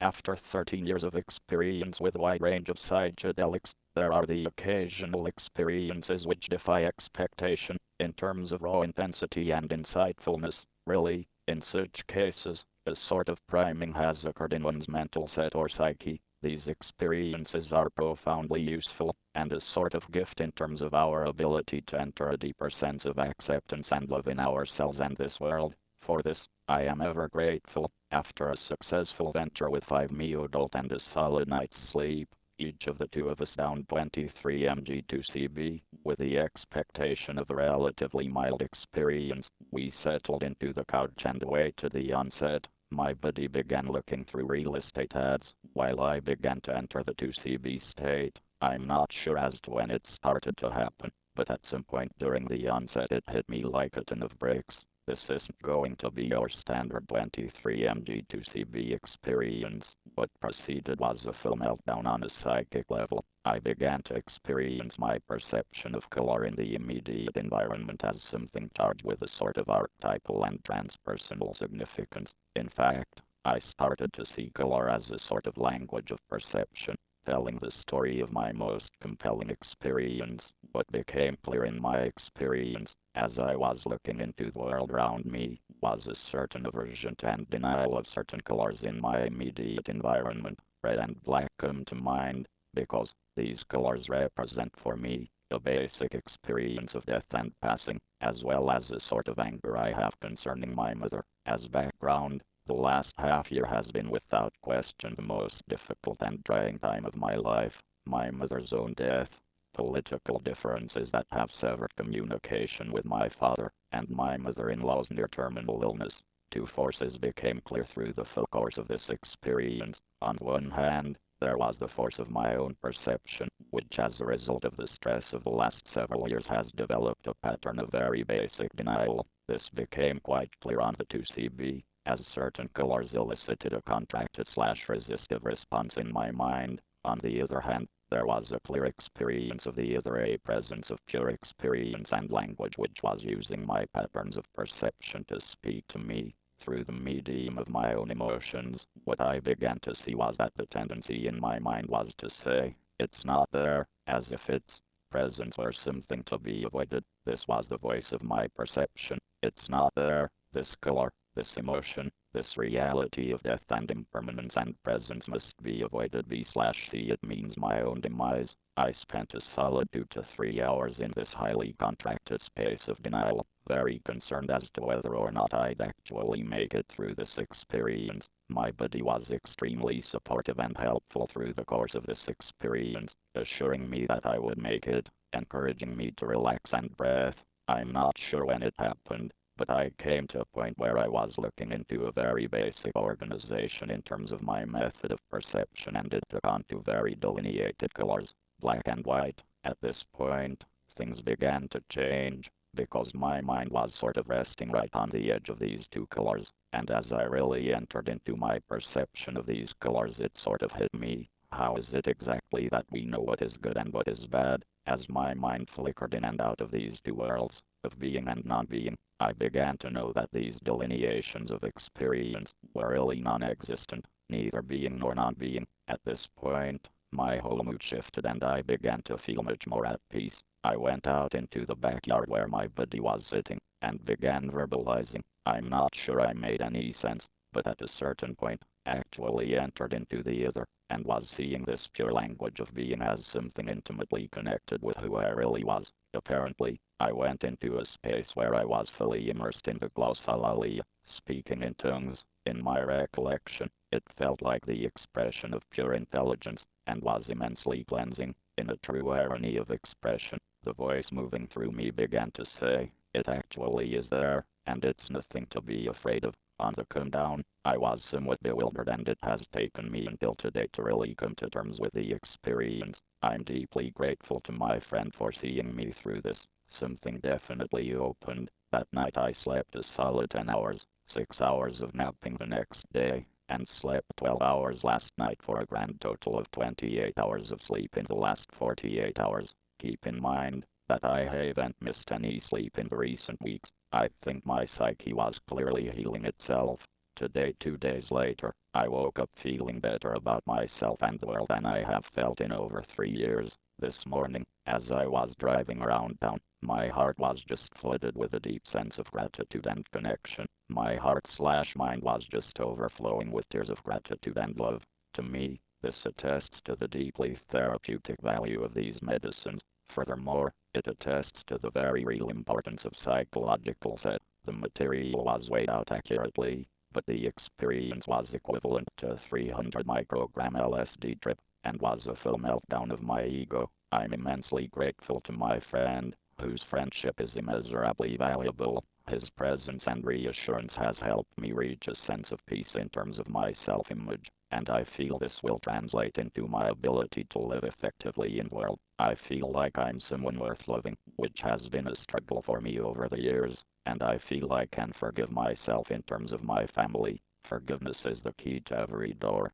After 13 years of experience with a wide range of psychedelics, there are the occasional experiences which defy expectation, in terms of raw intensity and insightfulness. Really, in such cases, a sort of priming has occurred in one's mental set or psyche. These experiences are profoundly useful, and a sort of gift in terms of our ability to enter a deeper sense of acceptance and love in ourselves and this world. For this, I am ever grateful. After a successful venture with 5 meo-dolt and a solid night's sleep, each of the two of us downed 23 mg 2CB, with the expectation of a relatively mild experience. We settled into the couch and awaited the onset. My buddy began looking through real estate ads, while I began to enter the 2CB state. I'm not sure as to when it started to happen, but at some point during the onset it hit me like a ton of bricks. This isn't going to be your standard 23 mg 2CB experience. What proceeded was a full meltdown on a psychic level. I began to experience my perception of color in the immediate environment as something charged with a sort of archetypal and transpersonal significance. In fact, I started to see color as a sort of language of perception, telling the story of my most compelling experience. What became clear in my experience, as I was looking into the world around me, was a certain aversion to and denial of certain colors in my immediate environment. Red and black come to mind, because these colors represent for me a basic experience of death and passing, as well as a sort of anger I have concerning my mother. As background, the last half year has been without question the most difficult and trying time of my life. My mother's own death, political differences that have severed communication with my father, and my mother-in-law's near-terminal illness. Two forces became clear through the full course of this experience. On one hand, there was the force of my own perception, which as a result of the stress of the last several years has developed a pattern of very basic denial. This became quite clear on the 2CB, as certain colors elicited a contracted/resistive response in my mind. On the other hand, there was a clear experience of the other, a presence of pure experience and language which was using my patterns of perception to speak to me through the medium of my own emotions. What I began to see was that the tendency in my mind was to say, "It's not there," as if its presence were something to be avoided. This was the voice of my perception. "It's not there. This color, this emotion, this reality of death and impermanence and presence must be avoided. B/C it means my own demise." I spent a solid 2 to 3 hours in this highly contracted space of denial, very concerned as to whether or not I'd actually make it through this experience. My buddy was extremely supportive and helpful through the course of this experience, assuring me that I would make it, encouraging me to relax and breathe. I'm not sure when it happened, but I came to a point where I was looking into a very basic organization in terms of my method of perception, and it took on two very delineated colors, black and white. At this point, things began to change, because my mind was sort of resting right on the edge of these two colors, and as I really entered into my perception of these colors, it sort of hit me. How is it exactly that we know what is good and what is bad? As my mind flickered in and out of these two worlds, of being and non-being, I began to know that these delineations of experience were really non-existent, neither being nor non-being. At this point, my whole mood shifted and I began to feel much more at peace. I went out into the backyard where my buddy was sitting, and began verbalizing. I'm not sure I made any sense, but at a certain point, actually entered into the other, and was seeing this pure language of being as something intimately connected with who I really was. Apparently, I went into a space where I was fully immersed in the glossolalia, speaking in tongues. In my recollection, it felt like the expression of pure intelligence, and was immensely cleansing. In a true irony of expression, the voice moving through me began to say, "It actually is there, and it's nothing to be afraid of." On the come down, I was somewhat bewildered, and it has taken me until today to really come to terms with the experience. I'm deeply grateful to my friend for seeing me through this. Something definitely opened. That night I slept a solid 10 hours, 6 hours of napping the next day, and slept 12 hours last night for a grand total of 28 hours of sleep in the last 48 hours. Keep in mind that I haven't missed any sleep in the recent weeks. I think my psyche was clearly healing itself. Today, 2 days later, I woke up feeling better about myself and the world than I have felt in over 3 years. This morning, as I was driving around town, my heart was just flooded with a deep sense of gratitude and connection. My heart/mind was just overflowing with tears of gratitude and love. To me, this attests to the deeply therapeutic value of these medicines. Furthermore, it attests to the very real importance of psychological set. The material was weighed out accurately, but the experience was equivalent to a 300 microgram LSD trip, and was a full meltdown of my ego. I'm immensely grateful to my friend, whose friendship is immeasurably valuable. His presence and reassurance has helped me reach a sense of peace in terms of my self-image, and I feel this will translate into my ability to live effectively in the world. I feel like I'm someone worth loving, which has been a struggle for me over the years, and I feel I can forgive myself in terms of my family. Forgiveness is the key to every door.